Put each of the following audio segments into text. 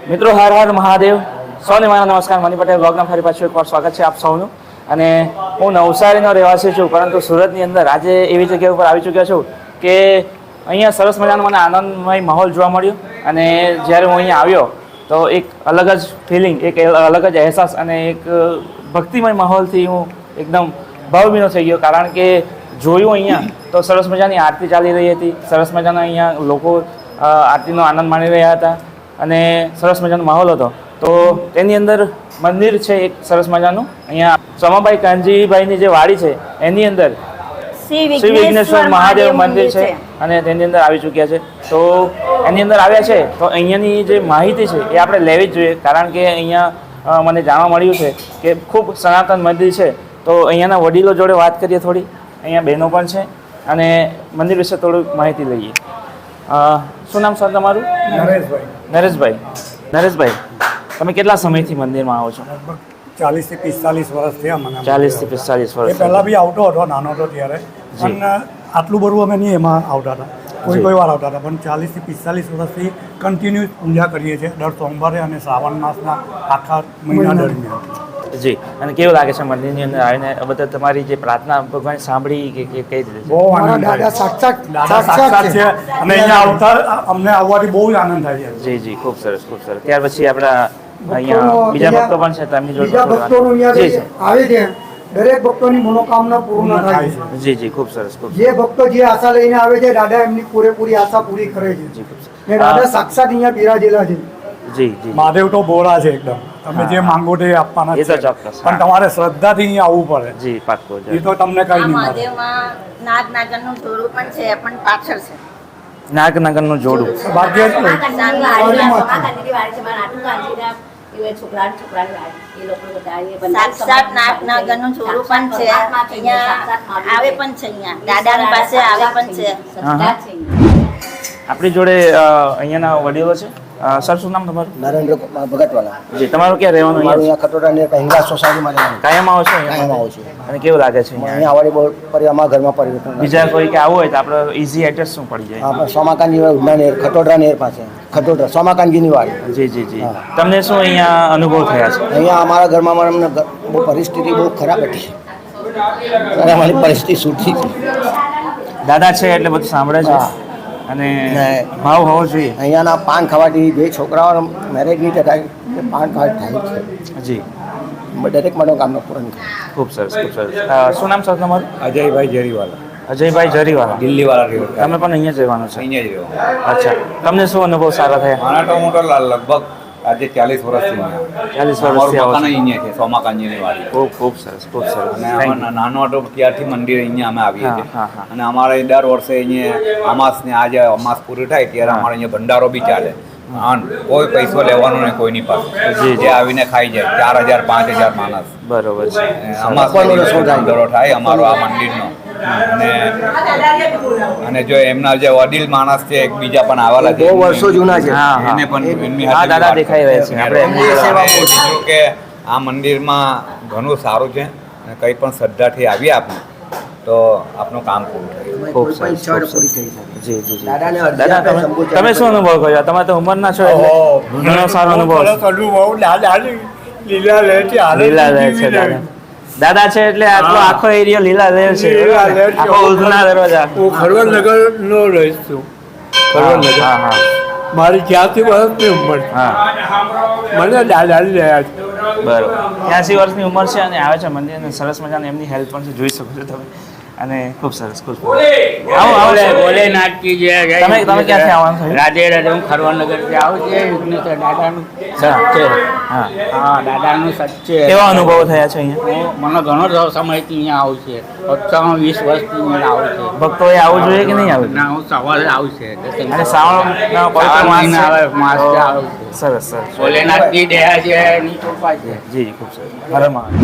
મિત્રો હર હર મહાદેવ, સૌને મારા નમસ્કાર. મની પટેલ બ્લોગમાં ફરી પાછું એકવાર સ્વાગત છે આપ સૌનું. અને હું નવસારીનો રહેવાસી છું, પરંતુ સુરતની અંદર આજે એવી જગ્યા ઉપર આવી ચૂક્યો છું કે અહીંયા સરસ મજાનો મને આનંદમય માહોલ જોવા મળ્યો. અને જ્યારે હું અહીંયા આવ્યો તો એક અલગ જ ફિલિંગ, એક અલગ જ અહેસાસ અને એક ભક્તિમય માહોલથી હું એકદમ ભાવભીનો થઈ ગયો. કારણ કે જોયું અહીંયા તો સરસ મજાની આરતી ચાલી રહી હતી, સરસ મજાના અહીંયા લોકો આરતીનો આનંદ માણી રહ્યા હતા અને સરસ મજાનો માહોલ હતો. તો તેની અંદર મંદિર છે એક સરસ મજાનું, અહીંયા સોમાભાઈ કાનજીભાઈની જે વાડી છે એની અંદર શ્રી વિઘ્નેશ્વર મહાદેવ મંદિર છે અને તેની અંદર આવી ચૂક્યા છે. તો એની અંદર આવ્યા છે તો અહીંયાની જે માહિતી છે એ આપણે લેવી જ જોઈએ. કારણ કે અહીંયા મને જાણવા મળ્યું છે કે ખૂબ સનાતન મંદિર છે. તો અહીંયાના વડીલો જોડે વાત કરીએ થોડી, અહીંયા બહેનો પણ છે અને મંદિર વિશે થોડીક માહિતી લઈએ. શું નામ સર તમારું? નરેશભાઈ. નરેશભાઈ, તમે કેટલા સમયથી મંદિરમાં આવો છો? 40 થી 45 વર્ષ થયા મને. 40 થી 45 વર્ષ. પહેલાં બી આવતો હતો, નાનો હતો ત્યારે, પણ આટલું બધું અમે નહીં એમાં આવતા હતા. કોઈ વાર આવતા હતા, પણ 40 થી 45 વર્ષથી કન્ટિન્યુ પૂજા કરીએ છીએ દર સોમવારે અને શ્રાવણ માસના આખા મહિના દરમિયાન. જી. અને કેવું લાગે છે મંદિરની અંદર આવીને બધા તમારી જે પ્રાર્થના ભગવાન સાંભળી કે કઈ રીતે? બહુ આનંદ દાદા સાક્ષાત છે અને અહીંયા આવતા અમને આવવાથી બહુ જ આનંદ થાય છે. જી જી, ખૂબ સરસ ખૂબ સરસ. ત્યાર પછી આપણા અહીંયા બીજા ભક્તો પણ છે, તેમની જોડે આવે છે. દરેક ભક્તોની મનોકામના પૂર્ણ થાય છે. જી જી, ખૂબ સરસ ખૂબ. જે ભક્તો જે આશા લઈને આવે છે દાદા એમની પૂરેપૂરી આશા પૂરી કરે છે. જી, ખૂબ સરસ. ને દાદા સાક્ષાત અહીંયા બિરાજેલા છે. જી જી. મહાદેવ તો બોરા છે એકદમ, તમે જે માંગો તે આપવાના એ તો છે, ચોક્કસ. પણ તમારે શ્રદ્ધાથી અહીંયા આવવું પડે. જી, પાક્કો. એ તો તમને કઈ નહીં મળે. મહાદેવમાં નાગનાગરનું જોડું પણ છે, પણ પાછળ છે. નાગનગરનું જોડું. ભાગ્ય જ નહીં. સાક્ષાત નાગનાગરનું જોડું પણ છે. અહીંયા આવે પણ છે, અહીંયા દાદાની પાસે આવે પણ છે. આપણી જોડે અહીંયાના વડીલો છે. સર, શું નામ તમારું? નરેન્દ્ર ભગતવાલા. જી. તમારું ક્યાં રહેવાનું? અહીંયા ખટોડા ને હિંગળા સોસાયટીમાં રહેવાનું. કાયમ આવો છો? કાયમ આવું છું. અને કેવું લાગે છે અહીંયા? અહીંયા આવવાની બહુ અમારા ઘરમાં પરિવર્તન. બીજા કોઈ કે આવું હોય તો આપણે ઈઝી એડ્રેસ શું પડી જાય? આપણે સોમાકાંજી ઉડના નેર, ખટોડરા નેર પાસે, ખટોડરા સોમાકાંજીની વાડી. જી જી જી. તમને શું અહીંયા અનુભવ થયા છે? અહીંયા અમારા ઘરમાં અમને બહુ પરિસ્થિતિ બહુ ખરાબ હતી અને અમારી પરિસ્થિતિ સુધરી છે. દાદા છે એટલે બધું સાંભળે છે અને ભાવ હોવો જોઈએ. અહીંયાના પાન ખાવાથી જે છોકરાઓ મેરેજ નહીં થતા એ પાન ખાવાથી થાય છે. જી. દરેક મનોકામના પૂરણ થાય. ખૂબ સરસ ખૂબ સરસ. શું નામ સર તમારું? અજયભાઈ જરીવાલા, અજયભાઈ જરીવાલા. દિલ્હીવાળા રહ્યો. તમે પણ અહીંયા જ રહેવાનું છે? અહીંયા જ રહ્યો. અચ્છા. તમને શું અનુભવ સારા થયા? મારા તો મોટો લગભગ આજે 40 વર્ષથી 40 અમારું વર્ષથી આવો મકાન છો? અહીંયા છે, સોમાકાંજીની વાડી. ખૂબ ખૂબ સરસ ખૂબ સરસ. અને આમાં નાનો હતો ત્યારથી મંદિર અહીંયા અમે આવીએ છીએ. હા, હા. અને અમારે દર વર્ષે અહીંયા અમાસને આજે અમાસ પૂરી થાય ત્યારે અમારે અહીંયા ભંડારો બી ચાલે. કોઈ પૈસો લેવાનો નહીં કોઈની પાસે. જે આવીને ખાઈ જાય. 4000 5000 માણસ. બરોબર છે. અમાસ ભંડારો થાય અમારો આ મંદિરનો. અને જો એમના જે વડીલ માણસ છે એક બીજા પણ આવેલા છે, બહુ વર્ષો જૂના છે. હા હા. એને પણ એમની હા, હાથે દાદા વાત દેખાઈ રહ્યા છે. આપણે એમની આપણે સેવા એ કીધું કે આ મંદિરમાં ઘણું સારું છે અને કંઈ પણ શ્રદ્ધાથી આવીએ આપણે તો આપણું કામ પૂરું થાય. ખૂબ કોઈ પણ સરસ ઈચ્છા ખૂબ પૂરી સરસ. થઈ શકે. જી જી જી. દાદાને અરજી દાદા આપણે તમે સંબોધન તમે શું અનુભવ કર્યો? તમે તો ઉંમરના છો એટલે ઘણો સારો અનુભવ છે. લીલા લે છે, લીલા લહેર છે દાદા. દાદા છે એટલે આટલો આખો એરિયો લીલા લહેર છે. લીલા લહેર છે. આખો ઉધના દરવાજા. હું ખરવનગર નો રહીશ છું. ખરવનગર હા હા મારી 83 વર્ષની ઉંમર છે. હા. મને દાદા રહ્યા છે. બરોબર. 83 વર્ષની ઉંમર છે અને આવે છે મંદિર અને સરસ મજાની એમની હેલ્પ પણ છે, જોઈ શકો છો તમે. અને ખૂબ સરસ ખૂબ સરસ. આવો આવો સર. ભોલેનાથ કી જય. તમે ક્યાંથી આવવાનું થયું? રાધે રાધે. હું ખરવનગરથી આવું છું. વિઘ્નેશ્વર દાદાનું હા. સત્ય. હા. હા, દાદાનું સત્ય. કેવા અનુભવો થયા છે અહીંયા? મને ઘણો સમયથી અહીંયા આવું છે. 20 વર્ષથી અહીંયા આવું છે. ભક્તોએ આવવું જોઈએ કે નહીં આવવું? ના, હું સવારે આવું છે. અને શ્રાવણનો પવિત્ર માસ છે. માસ તો આવું છે. સરસ સરસ. ભોલેનાથની દયા છે, એની કૃપા છે. જી જી, ખૂબ સરસ. હર મહાદેવ.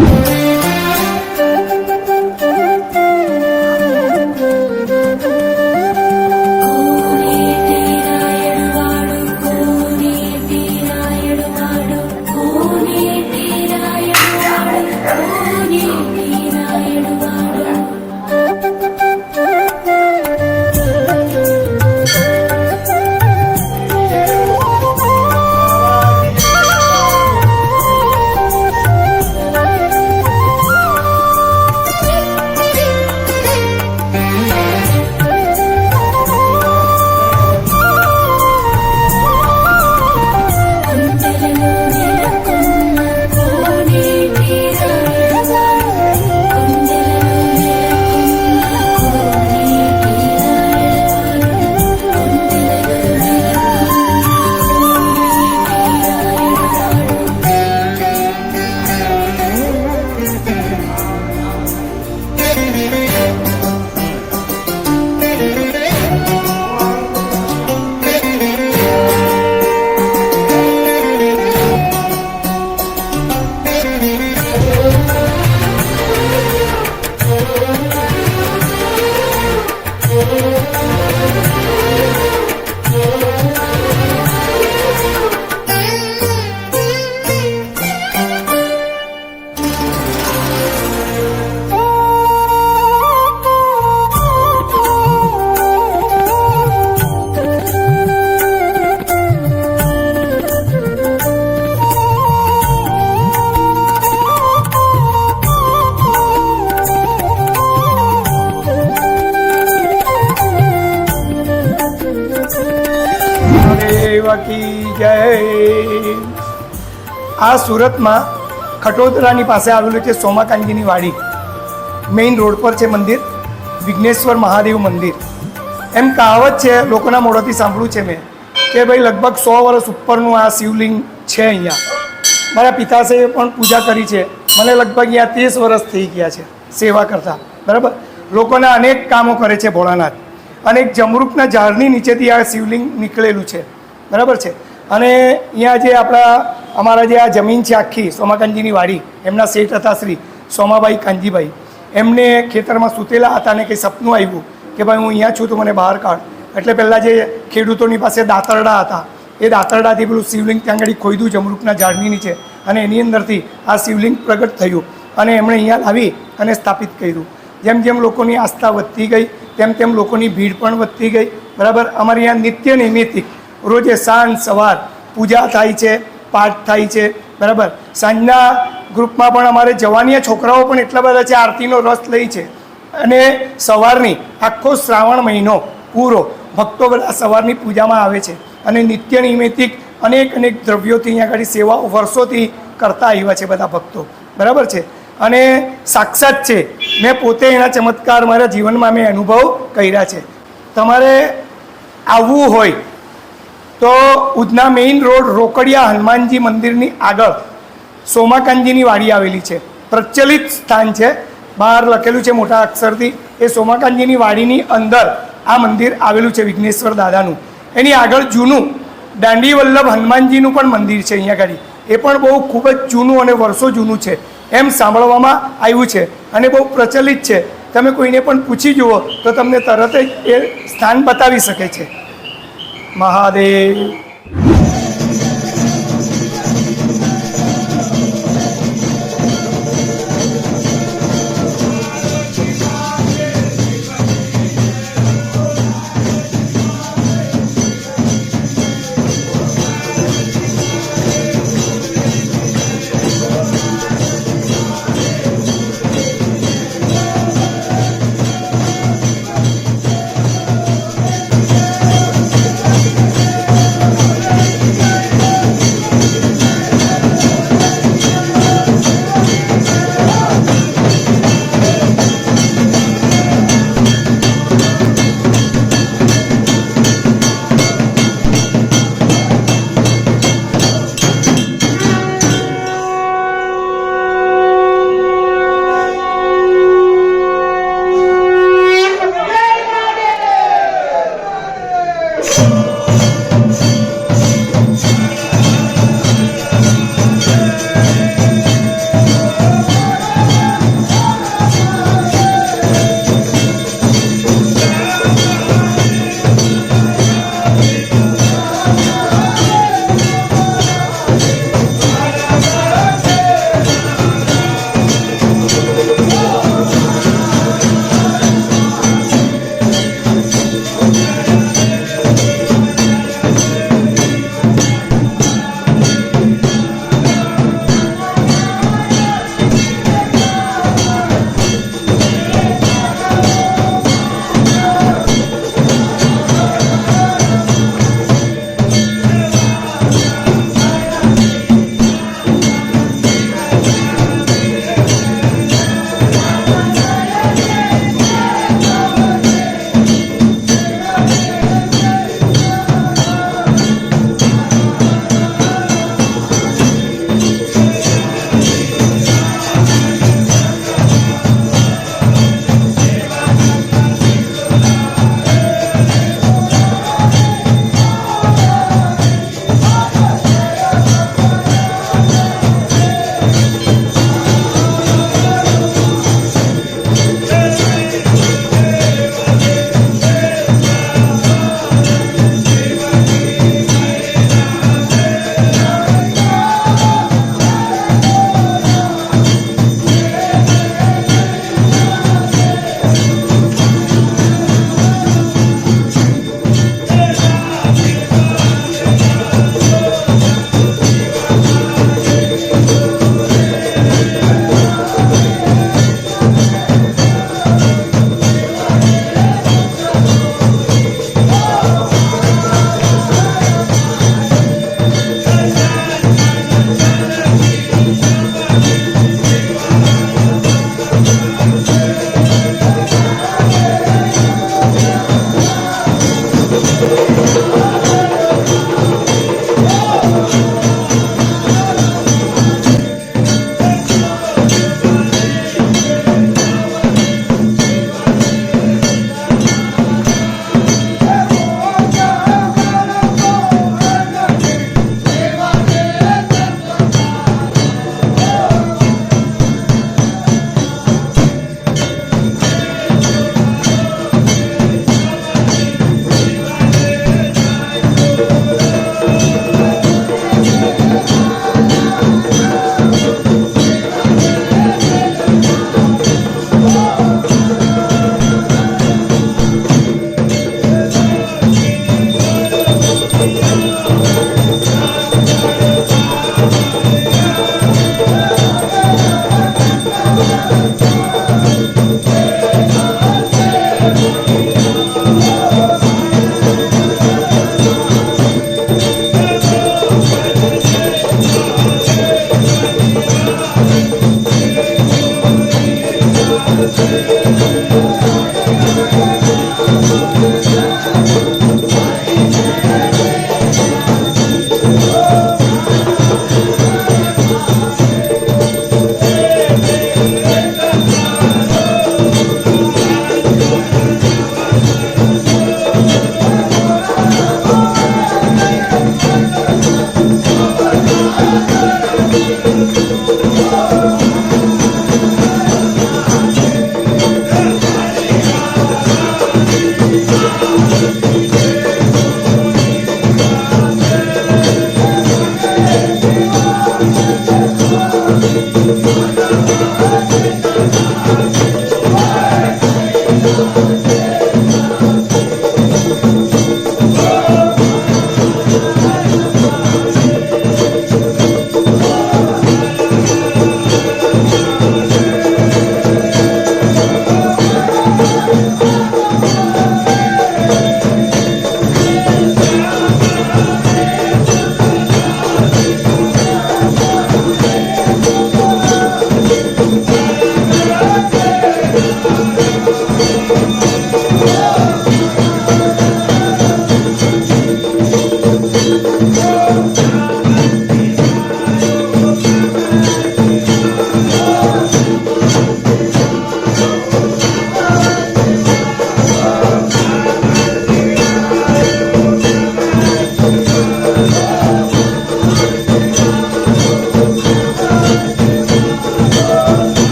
આ સુરતમાં ખટોદરાની પાસે આવેલું છે સોમાકાંજીની વાડી. મેઇન રોડ પર છે મંદિર, વિઘ્નેશ્વર મહાદેવ મંદિર. એમ કહાવત છે, લોકોના મોઢાથી સાંભળ્યું છે મેં કે ભાઈ લગભગ 100 વર્ષ ઉપરનું આ શિવલિંગ છે અહીંયા. મારા પિતાશ્રીએ પણ પૂજા કરી છે. મને લગભગ અહીંયા 30 વર્ષ થઈ ગયા છે સેવા કરતા. બરાબર. લોકોના અનેક કામો કરે છે ભોળાનાથ. અને એક જમરૂકના ઝાડની નીચેથી આ શિવલિંગ નીકળેલું છે. બરાબર છે. અને અહીંયા જે અમારા જે આ જમીન છે આખી સોમાકાંજીની વાડી, એમના શેઠ હતા શ્રી સોમાભાઈ કાંજીભાઈ. એમને ખેતરમાં સૂતેલા હતા ને કંઈ સપનું આવ્યું કે ભાઈ હું અહીંયા છું તો મને બહાર કાઢ. એટલે પહેલાં જે ખેડૂતોની પાસે દાતરડા હતા, એ દાતરડાથી પેલું શિવલિંગ ત્યાં આગળ ખોઈદું જમરૂકના ઝાડની નીચે, અને એની અંદરથી આ શિવલિંગ પ્રગટ થયું અને એમણે અહીંયા લાવી અને સ્થાપિત કર્યું. જેમ જેમ લોકોની આસ્થા વધતી ગઈ તેમ તેમ લોકોની ભીડ પણ વધતી ગઈ. બરાબર. અમારે અહીંયા નિત્ય નૈમિતિક રોજે સાંજ સવાર પૂજા થાય છે, પાઠ થાય છે. બરાબર. સાંજના ગ્રુપમાં પણ અમારે જવાની છોકરાઓ પણ એટલા બધા છે, આરતીનો રસ લે છે. અને સવારની આખો શ્રાવણ મહિનો પૂરો ભક્તો બધા સવારની પૂજામાં આવે છે અને નિત્ય નૈમિતિક અનેક દ્રવ્યોથી અહીંયા આગળ સેવાઓ વર્ષોથી કરતા આવ્યા છે બધા ભક્તો. બરાબર છે. અને સાક્ષાત છે, મેં પોતે એના ચમત્કાર મારા જીવનમાં મેં અનુભવ કર્યા છે. તમારે આવવું હોય તો ઉધના મેઇન રોડ રોકડિયા હનુમાનજી મંદિરની આગળ સોમાકાંજીની વાડી આવેલી છે. પ્રચલિત સ્થાન છે, બહાર લખેલું છે મોટા અક્ષરથી. એ સોમાકાંજીની વાડીની અંદર આ મંદિર આવેલું છે વિઘ્નેશ્વર દાદાનું. એની આગળ જૂનું દાંડી વલ્લભ હનુમાનજીનું પણ મંદિર છે અહીંયા આગળ. એ પણ બહુ ખૂબ જ જૂનું અને વર્ષો જૂનું છે એમ સાંભળવામાં આવ્યું છે અને બહુ પ્રચલિત છે. તમે કોઈને પણ પૂછી જુઓ તો તમને તરત જ એ સ્થાન બતાવી શકે છે. મહાદેવ.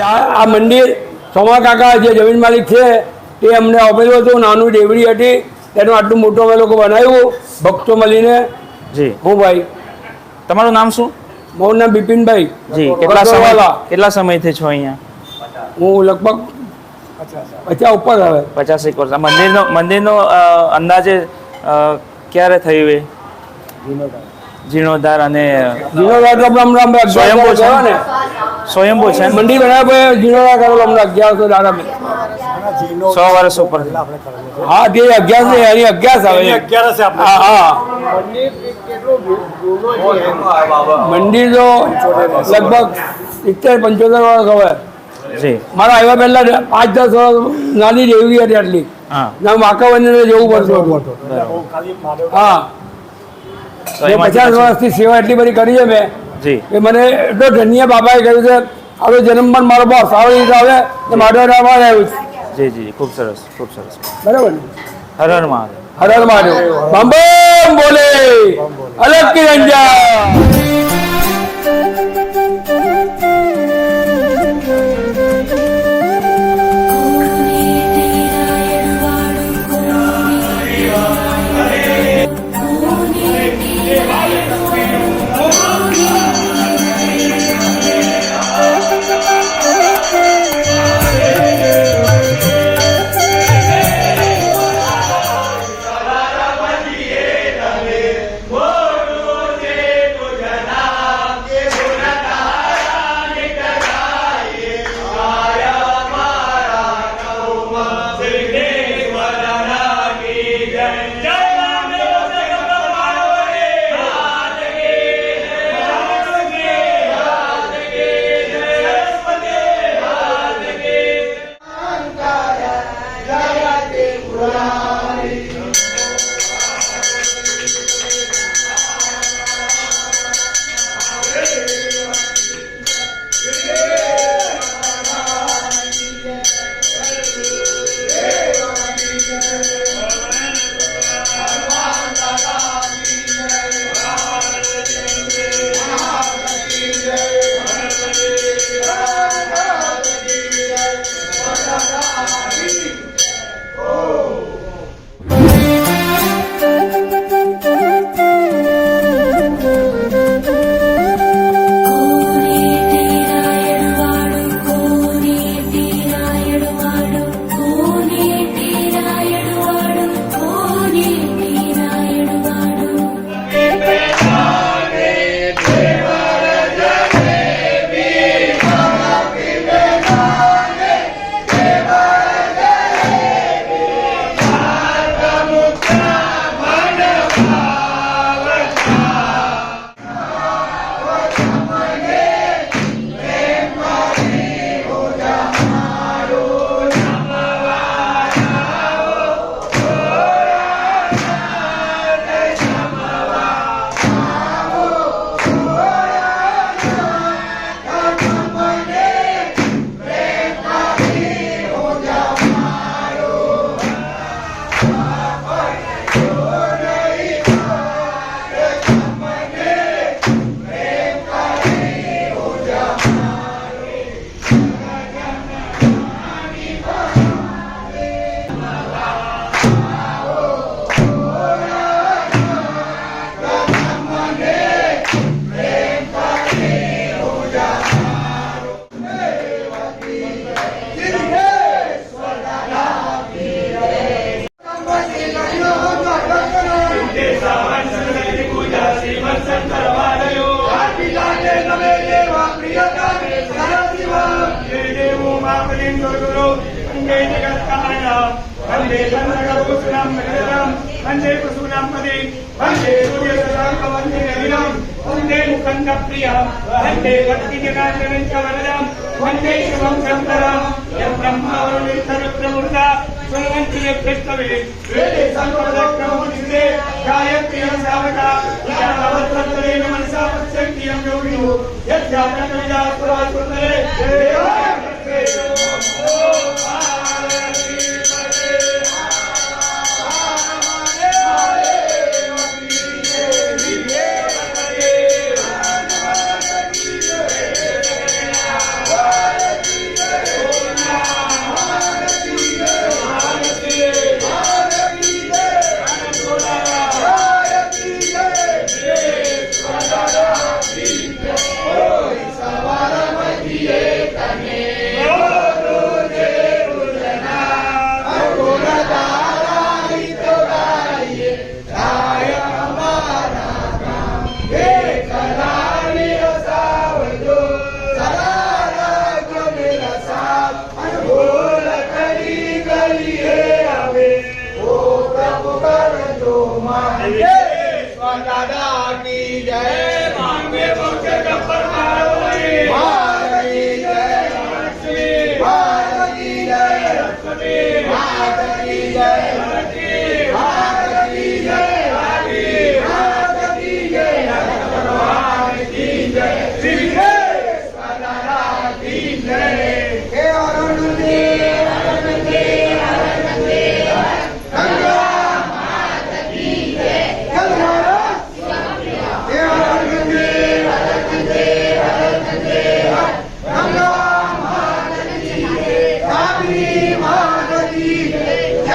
આ મંદિર સોમા કાકા જે જમીન માલિક છે તે અમને આપેલું હતું. નાનું ડેવડી હતી, તેનું આટલું મોટું અમે લોકો બનાવ્યું ભક્તો મળીને. જી, હું ભાઈ, તમારું નામ શું? મારું નામ બિપિનભાઈ. જી, કેટલા સમયથી છો અહીંયા? હું લગભગ 50 ઉપર આવે. 50 વર્ષ. મંદિરનો અંદાજે ક્યારે થયું એ જીર્ણોદ્ધાર? અને જીર્ણોદ્ધાર તો હમણાં સ્વયંભૂ છે ને, સ્વયંભૂ છે મંદિર બનાવ્યા પછી જીર્ણોદ્ધાર કરેલો હમણાં 1100 દાડા. 100 વર્ષ ઉપર. હા, તે 11 છે, એની 11 આવે. 11 છે હા હા, મંદિર તો લગભગ 70-75 વર્ષ હવે. જી, મારા આવ્યા પહેલા 5-10 વર્ષ નાની દેવી હતી આટલી. હા, ના માકા બંને જવું પડતું હતું. હા, તો એ એમાંથી 50 વર્ષથી સેવા એટલી બધી કરી છે મેં જી, કે મને એટલો ધન્ય બાબાએ કહ્યું છે હવે જન્મ પણ મારો બોસ આવી રીતે આવે ને માધવ રામાને આવ્યું છે. જી જી, ખૂબ સરસ, ખૂબ સરસ. બરાબર ને? હર હર મહાદેવ. હર હર મહાદેવ. બમ બમ બોલે અલગ કી રંજા.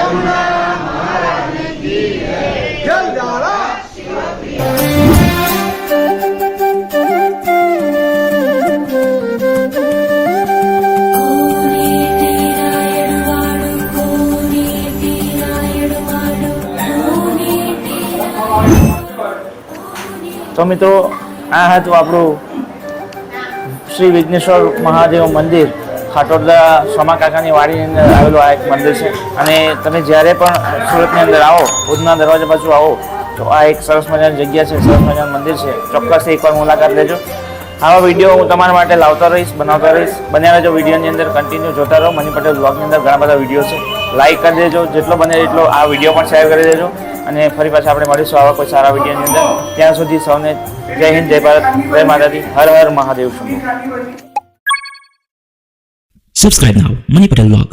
તો મિત્રો આ હતું આપણું શ્રી વિઘ્નેશ્વર મહાદેવ મંદિર ખાટોદરા સોમા કાકાની વાડીની અંદર આવેલું આ એક મંદિર છે. અને તમે જ્યારે પણ સુરતની અંદર આવો, ઉધના દરવાજા બાજુ આવો તો આ એક સરસ મજાની જગ્યા છે, સરસ મજાનું મંદિર છે. ચોક્કસથી એકવાર મુલાકાત લેજો. આવા વિડીયો હું તમારા માટે લાવતો રહીશ, બનાવતો રહીશ. બન્યા રહેજો વિડીયોની અંદર, કન્ટિન્યુ જોતા રહો. મની પટેલ બ્લોગની અંદર ઘણા બધા વિડીયો છે. લાઈક કરી દેજો, જેટલો બને એટલો આ વિડીયો પણ શેર કરી દેજો. અને ફરી પાછા આપણે મળીશું આવા કોઈ સારા વિડીયોની અંદર. ત્યાં સુધી સૌને જય હિન્દ, જય ભારત, જય માતાજી, Har Har Mahadev. Subscribe now, Money Patel Vlog.